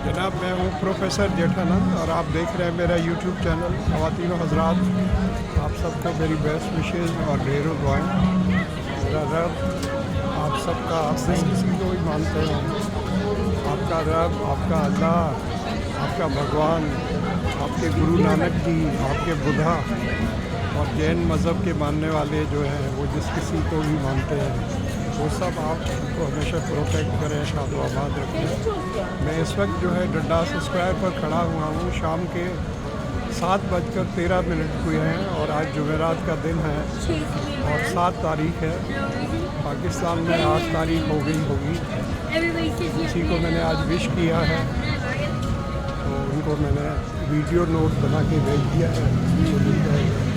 जनाब, मैं हूँ प्रोफेसर जेठानंद और आप देख रहे हैं मेरा यूट्यूब चैनल। ख़वातीन व हज़रात, आप सबको मेरी बेस्ट विशेज़ और ढेरों दुआएं। मेरा रब आप सबका, आप जिस किसी को भी मानते हैं, आपका रब, आपका अल्लाह, आपका भगवान, आपके गुरु नानक जी, आपके बुद्धा और जैन मज़हब के मानने वाले जो हैं, वो जिस किसी को भी मानते हैं, वो सब आपको हमेशा प्रोटेक्ट करें, शादो आबाद रखें। मैं इस वक्त जो है डंडास स्क्वायर पर खड़ा हुआ हूँ। शाम के 7:13 हुए हैं और आज जुमेरात का दिन है और 7 तारीख है। पाकिस्तान में 8 तारीख हो गई होगी। किसी को मैंने आज विश किया है तो उनको मैंने वीडियो नोट बना के भेज दिया है, उनको मिल जाएगा।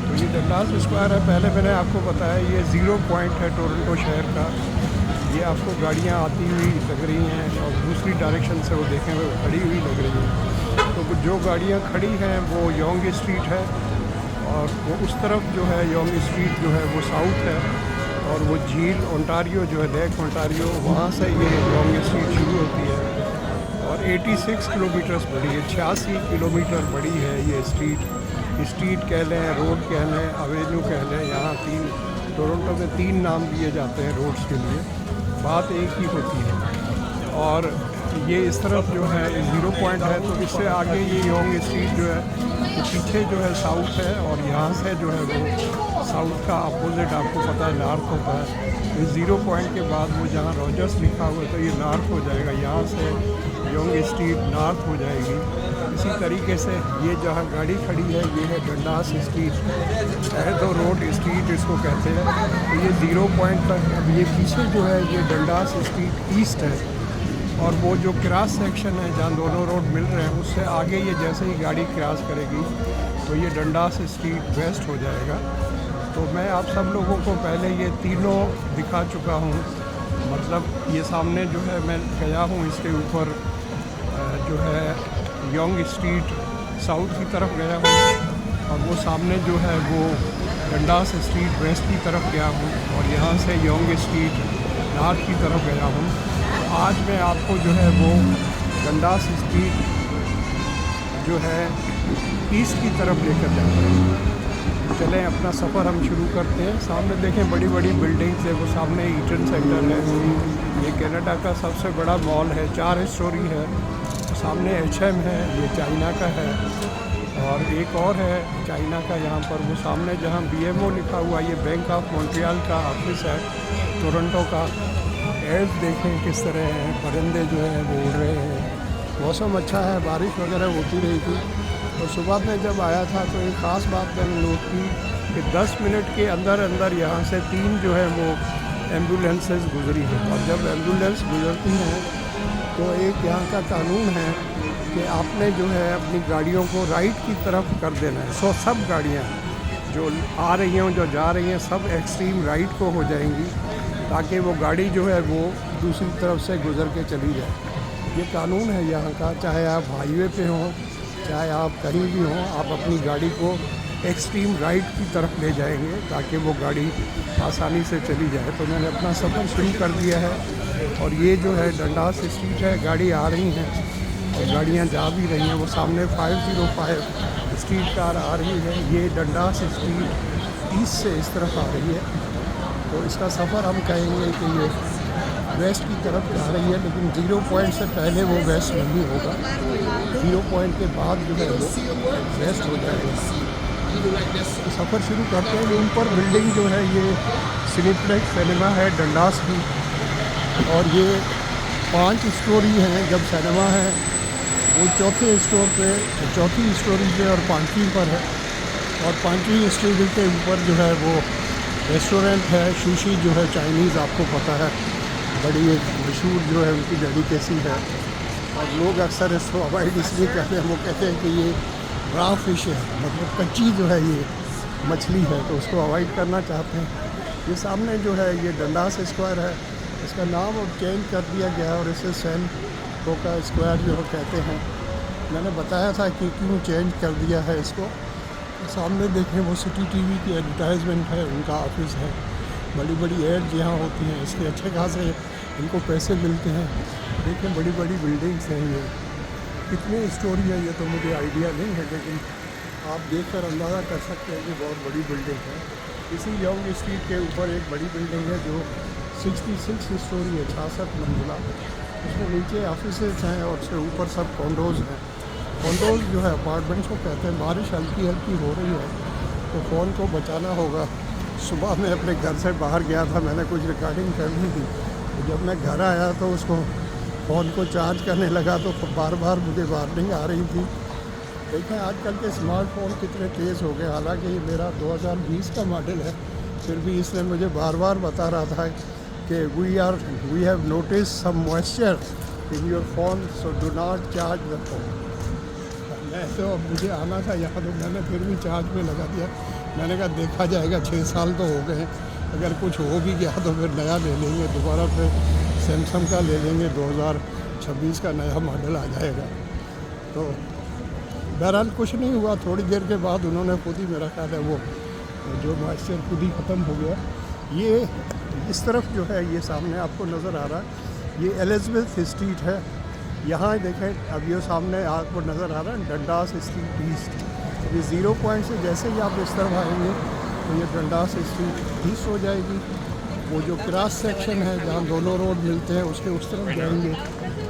तो ये डंडास स्क्वायर है। पहले मैंने आपको बताया ये ज़ीरो पॉइंट है टोरंटो शहर का। ये आपको गाड़ियाँ आती हुई लग रही हैं और दूसरी डायरेक्शन से वो देखें वो खड़ी हुई लग रही हैं। तो जो गाड़ियाँ खड़ी हैं वो योंग स्ट्रीट है और वो उस तरफ जो है योंग स्ट्रीट जो है वो साउथ है और वो झील ओंटारियो जो है लेक ओंटारियो, वहाँ से ये योंग स्ट्रीट शुरू होती है और 86 किलोमीटर्स बड़ी है। 86 किलोमीटर बड़ी है ये स्ट्रीट कह लें, रोड कह लें, एवेन्यू कह लें। यहाँ टोरंटो में 3 नाम दिए जाते हैं रोड्स के लिए, बात एक ही होती है। और ये इस तरफ जो है ज़ीरो पॉइंट है, तो इससे आगे ये योंग स्ट्रीट जो है तो पीछे जो है साउथ है और यहाँ से जो है वो साउथ का अपोजिट आपको पता है नॉर्थ होता है। तो ज़ीरो पॉइंट के बाद वो जहाँ रॉजर्स लिखा हुआ है तो ये नॉर्थ हो जाएगा, यहाँ से योंग स्ट्रीट नॉर्थ हो जाएगी। इसी तरीके से ये जहाँ गाड़ी खड़ी है ये है डंडास स्ट्रीट, तो रोड स्ट्रीट इसको कहते हैं। तो ये ज़ीरो पॉइंट तक अब ये पीछे जो है ये डंडास स्ट्रीट ईस्ट है और वो जो क्रॉस सेक्शन है जहाँ दोनों रोड मिल रहे हैं उससे आगे ये जैसे ही गाड़ी क्रॉस करेगी तो ये डंडास स्ट्रीट वेस्ट हो जाएगा। तो मैं आप सब लोगों को पहले ये तीनों दिखा चुका हूँ। मतलब ये सामने जो है मैं गया हूँ, इसके ऊपर जो है योंग स्ट्रीट साउथ की तरफ गया हूँ और वो सामने जो है वो डंडास स्ट्रीट वेस्ट की तरफ गया हूँ और यहाँ से योंग स्ट्रीट नॉर्थ की तरफ गया हूँ। तो आज मैं आपको जो है वो डंडास स्ट्रीट जो है ईस्ट की तरफ लेकर जा रहा हूँ। चलें अपना सफ़र हम शुरू करते हैं। सामने देखें बड़ी बड़ी बिल्डिंग्स है, वो सामने ईटन सेंटर है, ये कनाडा का सबसे बड़ा मॉल है, 4 स्टोरी है। सामने H&M है, ये चाइना का है और एक और है चाइना का यहाँ पर। वो सामने जहाँ BMO लिखा हुआ ये बैंक ऑफ मॉन्ट्रियल का ऑफिस है टोरंटो का। एड्स देखें किस तरह हैं, परिंदे जो हैं वो उड़ रहे हैं। मौसम अच्छा है, बारिश वगैरह होती रही थी। और सुबह में जब आया था तो एक ख़ास बात मैंने नोट की कि 10 मिनट के अंदर अंदर यहाँ से 3 जो है वो एम्बुलेंसेस गुजरी हैं। और जब एम्बुलेंस गुजरती हैं तो एक यहाँ का कानून है कि आपने जो है अपनी गाड़ियों को राइट की तरफ कर देना है। सो सब गाड़ियाँ जो आ रही हैं जो जा रही हैं सब एक्सट्रीम राइट को हो जाएंगी ताकि वो गाड़ी जो है वो दूसरी तरफ से गुजर के चली जाए। ये कानून है यहाँ का, चाहे आप हाईवे पे हों चाहे आप कहीं भी हों, आप अपनी गाड़ी को एक्सट्रीम राइट की तरफ ले जाएंगे ताकि वो गाड़ी आसानी से चली जाए। तो मैंने अपना सफ़र शुरू कर दिया है और ये जो है डंडास स्ट्रीट है, गाड़ी आ रही हैं और गाड़ियाँ जा भी रही हैं। वो सामने 505 स्ट्रीट कार आ रही है, ये डंडास स्ट्रीट ईस्ट से इस तरफ आ रही है। तो इसका सफ़र हम कहेंगे कि ये वेस्ट की तरफ जा रही है, लेकिन ज़ीरो पॉइंट से पहले वो वेस्ट नहीं होगा, ज़ीरो पॉइंट के बाद जो है वो वेस्ट हो जाएगा। तो सफ़र शुरू करते हैं। ऊपर बिल्डिंग जो है ये सिनेप्लेक्स सिनेमा है डंडास की और ये 5 स्टोरी हैं। जब सिनेमा है वो चौथी स्टोरी पे और 5वीं पर है और 5वीं स्टोरी के ऊपर जो है वो रेस्टोरेंट है, सुशी जो है चाइनीज़, आपको पता है बड़ी एक मशहूर जो है उनकी डेलिकेसी है और लोग अक्सर इसको अवॉइड इसलिए कहते हैं, वो कहते हैं कि ये रॉ फिश है, मतलब कच्ची जो है ये मछली है, तो उसको अवॉइड करना चाहते हैं। ये सामने जो है ये डंडास स्क्वायर है, इसका नाम अब चेंज कर दिया गया है और इसे सैन रोका स्क्वायर जो कहते हैं। मैंने बताया था कि क्यों चेंज कर दिया है इसको। सामने देखें वो सिटी टीवी की एडवर्टाइजमेंट है, उनका ऑफिस है, बड़ी बड़ी एड्स यहाँ होती हैं। इसके अच्छे खासे इनको पैसे मिलते हैं। देखिए बड़ी बड़ी बिल्डिंग्स हैं ये, कितनी स्टोरी है ये तो मुझे आइडिया नहीं है, लेकिन आप देखकर अंदाज़ा कर सकते हैं कि बहुत बड़ी बिल्डिंग है। इसी यंग स्ट्रीट के ऊपर एक बड़ी बिल्डिंग है जो 66 स्टोरी है, 66 मंजिला। उसमें नीचे ऑफिसेज हैं और उससे ऊपर सब कॉन्डोज़ हैं। कॉन्डोज़ जो है अपार्टमेंट्स को कहते हैं। बारिश हल्की हल्की हो रही है तो फ़ोन को बचाना होगा। सुबह मैं अपने घर से बाहर गया था, मैंने कुछ रिकॉर्डिंग करनी थी, तो जब मैं घर आया तो उसको फ़ोन को चार्ज करने लगा तो बार बार मुझे वार्निंग आ रही थी। देखें आजकल के स्मार्टफोन कितने तेज़ हो गए। हालांकि ये मेरा 2020 का मॉडल है, फिर भी इसने मुझे बार बार बता रहा था कि we have notice some moisture in your phone, so do not charge the phone. मैं तो अब मुझे आना था यहाँ, तो मैंने फिर भी चार्ज में लगा दिया। मैंने कहा देखा जाएगा, 6 साल तो हो गए, अगर कुछ हो भी गया तो फिर नया ले लेंगे, दोबारा फिर सैमसंग का ले लेंगे, 2026 का नया मॉडल आ जाएगा। तो बहरहाल कुछ नहीं हुआ। थोड़ी देर के बाद उन्होंने खुद ही, मेरा ख्याल है वो जो मॉइस्चर खुद ही ख़त्म हो गया। ये इस तरफ जो है ये सामने आपको नज़र आ रहा है, ये एलिज़ाबेथ स्ट्रीट है। यहाँ देखें अब ये सामने आपको नज़र आ रहा है डंडास स्ट्रीट ईस्ट। ये 0 पॉइंट से जैसे ही आप इस तरफ आएंगे तो ये डंडास स्ट्रीट ईस्ट हो जाएगी। वो जो क्रॉस सेक्शन है जहाँ दोनों रोड मिलते हैं उसके उस तरफ जाएंगे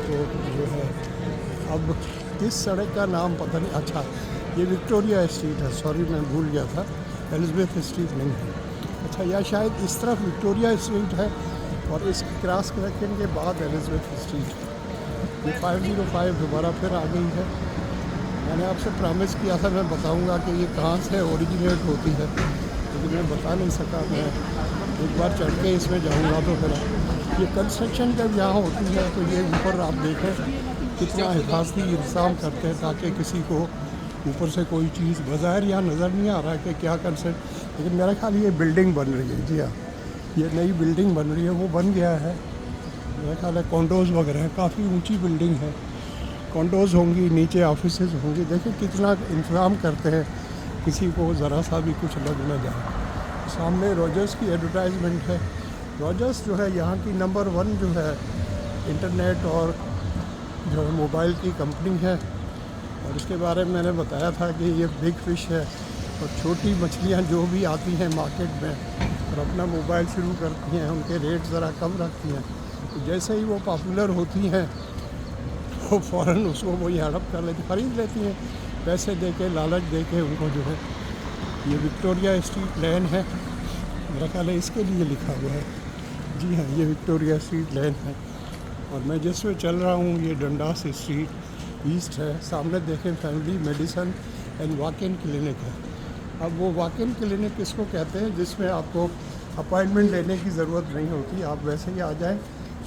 तो जो है, अब इस सड़क का नाम पता नहीं, अच्छा ये विक्टोरिया स्ट्रीट है, सॉरी मैं भूल गया था, एलिज़ाबेथ स्ट्रीट नहीं है। अच्छा या शायद इस तरफ विक्टोरिया स्ट्रीट है और इस क्रॉस सेक्शन के बाद एलिज़ाबेथ स्ट्रीट। ये 505 दोबारा फिर आ गई है। मैंने आपसे प्रॉमिस किया था मैं बताऊंगा कि ये कहाँ से ओरिजिनेट होती है, लेकिन मैं बता नहीं सका। मैं एक बार चढ़ के इसमें जाऊंगा तो फिर ये कंस्ट्रक्शन जब यहाँ होती है तो ये ऊपर आप देखें कितना हिफाजती इंतज़ाम करते हैं ताकि किसी को ऊपर से कोई चीज़ बाज़ाहिर यहाँ नज़र नहीं आ रहा है कि क्या कंस्ट्रक्ट, लेकिन मेरा ख्याल ये बिल्डिंग बन रही है। जी हाँ, ये नई बिल्डिंग बन रही है, वो बन गया है मेरा ख्याल है। कॉन्डोज़ वगैरह हैं, काफ़ी ऊंची बिल्डिंग है, कॉन्डोज़ होंगी, नीचे ऑफिसेज होंगी। देखिए कितना इंतज़ाम करते हैं, किसी को ज़रा सा भी कुछ लग न जाए। सामने रॉजर्स की एडवर्टाइजमेंट है। रॉजर्स जो है यहाँ की नंबर 1 जो है इंटरनेट और जो है मोबाइल की कंपनी है, और इसके बारे में मैंने बताया था कि ये बिग फिश है और छोटी मछलियाँ जो भी आती हैं मार्केट में और अपना मोबाइल शुरू करती हैं, उनके रेट ज़रा कम रखती हैं। तो जैसे ही वो पॉपुलर होती हैं तो फ़ौरन उसको वही हड़प कर लेती, ख़रीद लेती हैं, पैसे दे के, लालच दे के उनको जो है। ये विक्टोरिया स्ट्रीट लेन है, मेरा ख्याल है इसके लिए लिखा हुआ है। जी हाँ, ये विक्टोरिया स्ट्रीट लेन है और मैं जिसमें चल रहा हूँ ये डंडास स्ट्रीट ईस्ट है। सामने देखें family medicine and walk in clinic है। अब वो वॉक इन क्लिनिक किसको कहते हैं जिसमें आपको अपॉइंटमेंट लेने की ज़रूरत नहीं होती, आप वैसे ही आ जाएं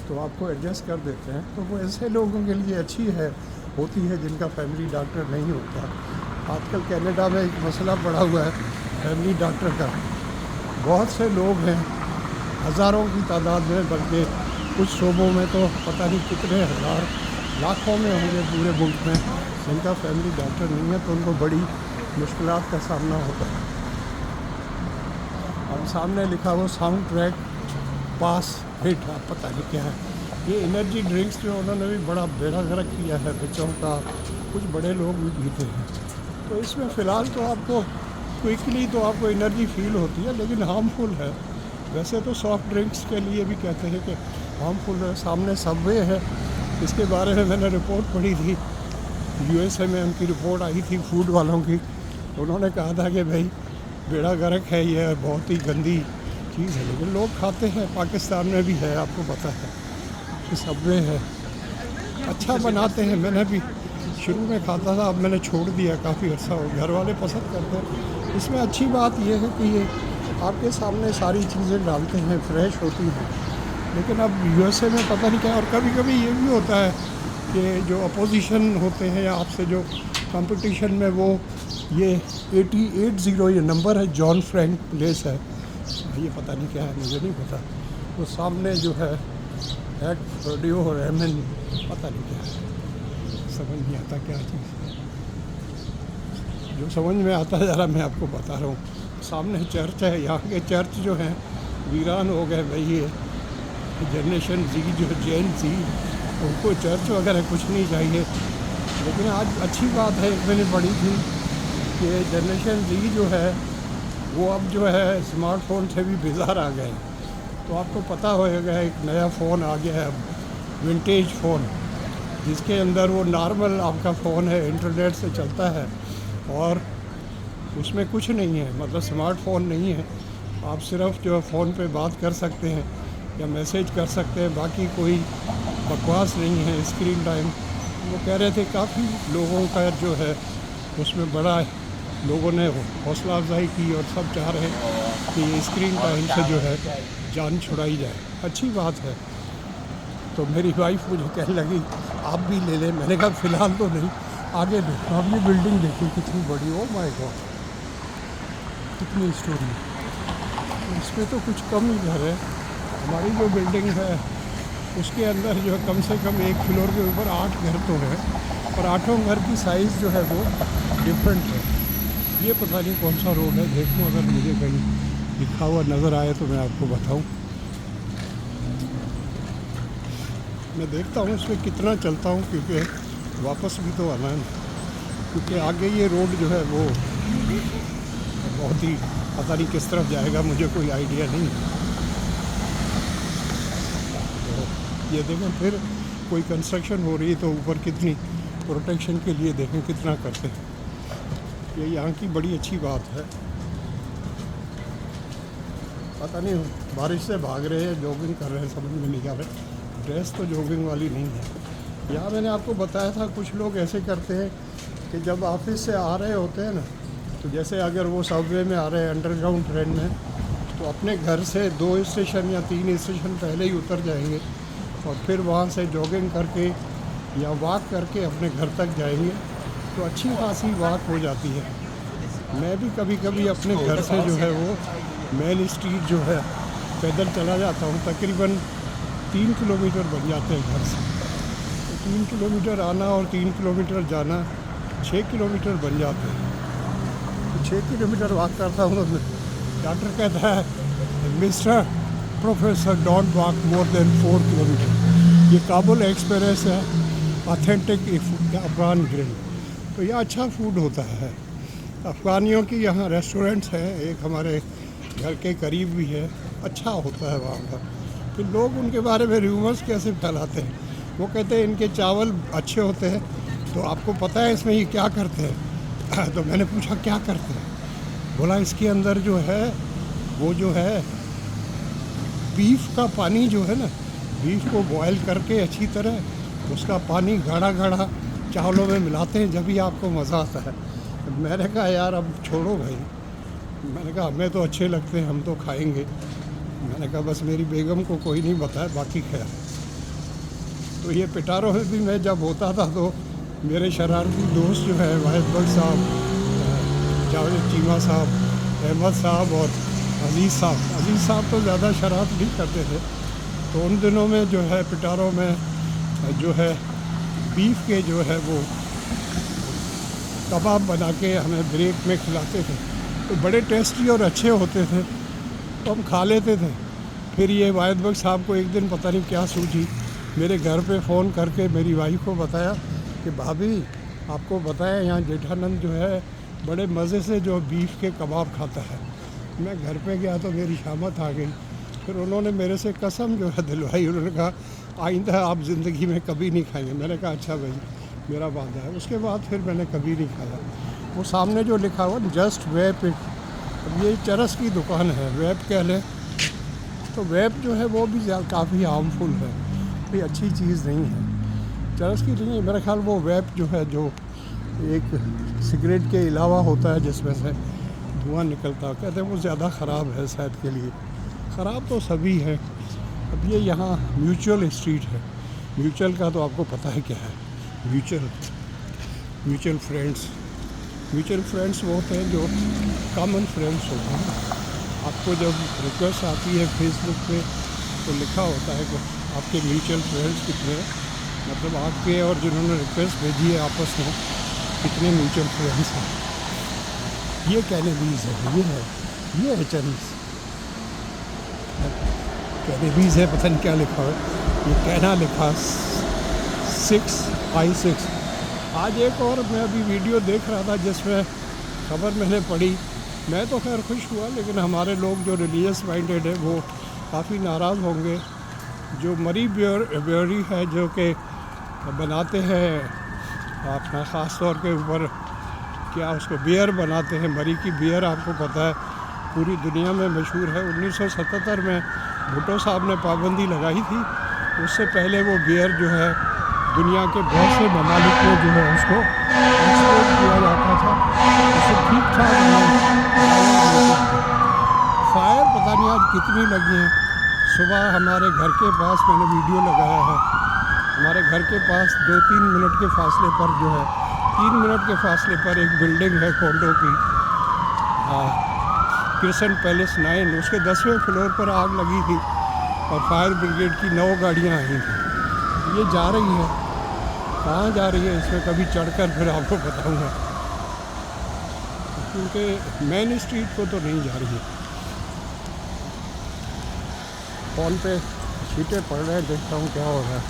तो आपको एडजस्ट कर देते हैं। तो वो ऐसे लोगों के लिए अच्छी है, होती है जिनका फैमिली डॉक्टर नहीं होता। आजकल कनाडा में एक मसला पड़ा हुआ है फैमिली डॉक्टर का। बहुत से लोग हैं, हज़ारों की तादाद में, बल्कि कुछ शोबों में तो पता नहीं कितने हज़ार लाखों में होंगे पूरे मुल्क में, जिनका फैमिली डॉक्टर नहीं है, तो उनको बड़ी मुश्किलात का सामना होता है। अब सामने लिखा हुआ साउंड ट्रैक पास हिट, आप पता नहीं क्या है। ये एनर्जी ड्रिंक्स जो उन्होंने भी बड़ा बेड़ा गर्क किया है बच्चों का, कुछ बड़े लोग भी पीते हैं। तो इसमें फ़िलहाल तो आपको क्विकली तो आपको एनर्जी फील होती है, लेकिन हार्मफुल है। वैसे तो सॉफ्ट ड्रिंक्स के लिए भी कहते हैं कि हार्मफुल है। सामने सबवे है, इसके बारे में मैंने रिपोर्ट पढ़ी थी, यूएसए में उनकी रिपोर्ट आई थी फूड वालों की। उन्होंने कहा था कि भाई बेड़ा गर्क है, ये बहुत ही गंदी चीज़ है, लेकिन लोग खाते हैं। पाकिस्तान में भी है, आपको पता है कि सबवे है, अच्छा बनाते हैं। मैंने भी शुरू में खाता था, अब मैंने छोड़ दिया, काफ़ी अर्सा हो गया। घर वाले पसंद करते हैं। इसमें अच्छी बात यह है कि ये आपके सामने सारी चीज़ें डालते हैं, फ्रेश होती हैं। लेकिन अब यूएसए में पता नहीं क्या, और कभी कभी ये भी होता है कि जो अपोजिशन होते हैं या आपसे जो कंपटीशन में, वो ये 880 ये नंबर है, जॉन फ्रैंक प्लेस है, ये पता नहीं क्या है, मुझे नहीं पता। तो सामने जो है रेडियो और एमएन, पता नहीं क्या है, समझ नहीं आता क्या चीज़ है। जो समझ में आता है ज़रा मैं आपको बता रहा हूँ। सामने चर्च है, यहाँ के चर्च जो हैं वीरान हो गए भाई। ये जनरेशन जी जो जेन जी, उनको चर्च वगैरह कुछ नहीं चाहिए। लेकिन आज अच्छी बात है, मैंने पढ़ी थी कि जनरेशन जी जो है वो अब जो है स्मार्टफोन से भी बेजार आ गए। तो आपको पता होगा एक नया फ़ोन आ गया है अब, विंटेज फ़ोन, जिसके अंदर वो नॉर्मल आपका फ़ोन है, इंटरनेट से चलता है और उसमें कुछ नहीं है, मतलब स्मार्टफोन नहीं है। आप सिर्फ जो है फ़ोन पे बात कर सकते हैं या मैसेज कर सकते हैं, बाकी कोई बकवास नहीं है। स्क्रीन टाइम वो कह रहे थे काफ़ी लोगों का जो है उसमें बड़ा लोगों ने हौसला अफजाई की और सब चाह रहे हैं कि स्क्रीन टाइम से जो है जान छुड़ाई जाए। अच्छी बात है। तो मेरी वाइफ मुझे कहने लगी आप भी ले लें। मैंने कहा फ़िलहाल तो नहीं, आगे देखो। अब ये बिल्डिंग देखिए कितनी बड़ी, ओ माय गॉड कितनी स्टोरी। इसमें तो कुछ कम ही घर है। हमारी जो बिल्डिंग है उसके अंदर जो है कम से कम एक फ्लोर के ऊपर 8 घर तो हैं और 8 घर की साइज़ जो है वो डिफरेंट है। ये पता नहीं कौन सा रोड है, देखूँ अगर मुझे कहीं लिखा हुआ नज़र आए तो मैं आपको बताऊँ। मैं देखता हूँ इसमें कितना चलता हूँ, क्योंकि वापस भी तो आना है, क्योंकि आगे ये रोड जो है वो बहुत ही पता नहीं किस तरफ जाएगा, मुझे कोई आइडिया नहीं। तो ये देखें फिर कोई कंस्ट्रक्शन हो रही है तो ऊपर कितनी प्रोटेक्शन के लिए देखें कितना करते हैं। ये यहाँ की बड़ी अच्छी बात है। पता नहीं बारिश से भाग रहे हैं, जॉगिंग कर रहे हैं, समझ में नहीं आ रहा। ड्रेस तो जॉगिंग वाली नहीं है। यहाँ मैंने आपको बताया था कुछ लोग ऐसे करते हैं कि जब ऑफिस से आ रहे होते हैं ना, तो जैसे अगर वो सबवे में आ रहे हैं अंडरग्राउंड ट्रेन में, तो अपने घर से 2 स्टेशन या 3 स्टेशन पहले ही उतर जाएंगे और फिर वहाँ से जॉगिंग करके या वॉक करके अपने घर तक जाएंगे। तो अच्छी खासी वॉक हो जाती है। मैं भी कभी कभी अपने घर से जो है वो मेन स्ट्रीट जो है पैदल चला जाता हूँ। तकरीबन 3 किलोमीटर बन जाते हैं घर से। तो 3 किलोमीटर आना और 3 किलोमीटर जाना 6 किलोमीटर बन जाते हैं। तो 6 किलोमीटर वॉक करता हूँ तो डॉक्टर कहता है mister professor don't walk more than 4 kilometre. ये काबुल एक्सप्रेस है, ऑथेंटिक अफगान ग्रिल। तो यह अच्छा फूड होता है। अफ़गानियों की यहाँ रेस्टोरेंट्स हैं, एक हमारे घर के करीब भी है, अच्छा होता है वहाँ का। फिर लोग उनके बारे में रूमर्स कैसे फैलाते हैं। वो कहते हैं इनके चावल अच्छे होते हैं। तो आपको पता है इसमें ये क्या करते हैं? तो मैंने पूछा क्या करते हैं? बोला इसके अंदर जो है वो जो है बीफ का पानी जो है ना, बीफ को बॉयल करके अच्छी तरह उसका पानी गाढ़ा गाढ़ा चावलों में मिलाते हैं, जब भी आपको मज़ा आता है। मैंने कहा यार अब छोड़ो भाई। मैंने कहा हमें तो अच्छे लगते हैं, हम तो खाएंगे। मैंने कहा बस मेरी बेगम को कोई नहीं बताया, बाकी खैर। तो ये पिटारों में भी मैं जब होता था तो मेरे शरारती दोस्त जो है वाहिद बख्श साहब, जावेद चीमा साहब, अहमद साहब और अजीज़ साहब तो ज़्यादा शरारत नहीं करते थे। तो उन दिनों में जो है पिटारों में जो है बीफ के जो है वो कबाब बना के हमें ब्रेक में खिलाते थे। तो बड़े टेस्टी और अच्छे होते थे, तो हम खा लेते थे। फिर ये वाहिद बख्श साहब को एक दिन पता नहीं क्या सूझी, मेरे घर पे फ़ोन करके मेरी वाइफ को बताया कि भाभी आपको बताया यहाँ जेठानंद जो है बड़े मज़े से जो बीफ के कबाब खाता है। मैं घर पे गया तो मेरी शामत आ गई। फिर उन्होंने मेरे से कसम जो है दिलवाई। उन्होंने कहा आइंदा आप ज़िंदगी में कभी नहीं खाएंगे। मैंने कहा अच्छा भाई मेरा वादा है। उसके बाद फिर मैंने कभी नहीं खाया। वो सामने जो लिखा हुआ जस्ट वेप इट, अब ये चरस की दुकान है, वेप कह लें। तो वेप जो है वो भी काफ़ी हार्मफुल है, कोई अच्छी चीज़ नहीं है। चरस की नहीं, मेरा ख्याल वो वेप जो है जो एक सिगरेट के अलावा होता है जिसमें से धुआं निकलता, कहते हैं वो ज़्यादा ख़राब है सेहत के लिए। ख़राब तो सभी है। अब ये यहाँ म्यूचुअल स्ट्रीट है। म्यूचुअल का तो आपको पता है क्या है। म्यूचुअल फ्रेंड्स वो होते हैं जो कॉमन फ्रेंड्स होते हैं। आपको जब रिक्वेस्ट आती है फेसबुक पे तो लिखा होता है कि आपके म्यूचुअल फ्रेंड्स कितने हैं, मतलब आपके और जिन्होंने रिक्वेस्ट भेजी है आपस में कितने म्यूचुअल फ्रेंड्स हैं। ये कैनेडीज़ है, ये है चाइनीज़। कैनेबीज है, पता नहीं क्या लिखा है, ये कहना लिखा 6I6। आज एक और मैं अभी वीडियो देख रहा था जिसमें खबर मैंने पढ़ी, मैं तो खैर खुश हुआ, लेकिन हमारे लोग जो रिलीजियस माइंडेड है वो काफ़ी नाराज़ होंगे। जो मरी ब्योरी है जो कि बनाते हैं अपना ख़ास तौर के ऊपर, क्या उसको बियर बनाते हैं, मरी की बियर आपको पता है पूरी दुनिया में मशहूर है। 1977 में भुट्टो साहब ने पाबंदी लगाई थी, उससे पहले वो बियर जो है दुनिया के बहुत से ममालिक में जो है उसको एक्सपोर्ट किया जाता था, उससे ठीक ठाक फायर पता नहीं आज कितनी लगी हैं। सुबह हमारे घर के पास मैंने वीडियो लगाया है, हमारे घर के पास 2-3 मिनट के फासले पर जो है 3 मिनट के फासले पर एक बिल्डिंग है कॉन्डो की, क्रिसेंट पैलेस 9, उसके 10वें फ्लोर पर आग लगी थी और फायर ब्रिगेड की 9 गाड़ियाँ आई थी। ये जा रही है, कहाँ जा रही है इसमें कभी चढ़कर फिर आपको बताऊँगा, क्योंकि मेन स्ट्रीट को तो नहीं जा रही है। फ़ोन पे छींटे पड़ रहे हैं, देखता हूँ क्या हो रहा है।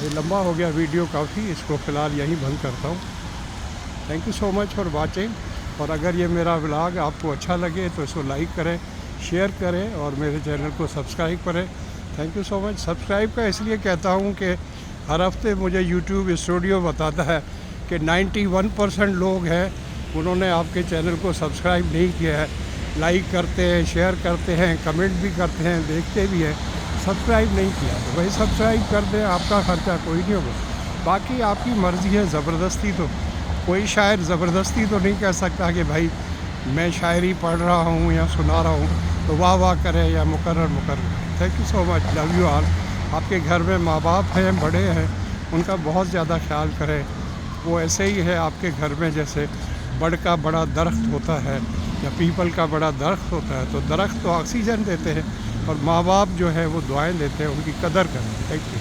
ये लंबा हो गया वीडियो काफ़ी, इसको फ़िलहाल यहीं बंद करता हूँ। Thank you so much for watching, और अगर ये मेरा व्लॉग आपको अच्छा लगे तो इसको लाइक करें, शेयर करें और मेरे चैनल को सब्सक्राइब करें। Thank you so much. Subscribe का इसलिए कहता हूँ कि हर हफ्ते मुझे यूट्यूब स्टूडियो बताता है कि 91% लोग हैं उन्होंने आपके चैनल को सब्सक्राइब नहीं किया है। लाइक करते हैं, शेयर करते हैं, कमेंट भी करते हैं, देखते भी हैं, सब्सक्राइब नहीं किया तो भाई सब्सक्राइब कर दें, आपका ख़र्चा कोई नहीं होगा। बाकी आपकी मर्ज़ी है, ज़बरदस्ती तो कोई शायर ज़बरदस्ती तो नहीं कह सकता कि भाई मैं शायरी पढ़ रहा हूँ या सुना रहा हूँ तो वाह वाह करें या मुकर्रर। Thank you so much, love you all. आपके घर में माँ बाप हैं, बड़े हैं, उनका बहुत ज़्यादा ख्याल करें। वो ऐसे ही है आपके घर में जैसे बड़ का बड़ा दरख्त होता है या पीपल का बड़ा दरख्त होता है, तो दरख्त तो ऑक्सीजन देते हैं और माँ बाप जो है वो दुआएं देते हैं, उनकी कदर करें। Thank you.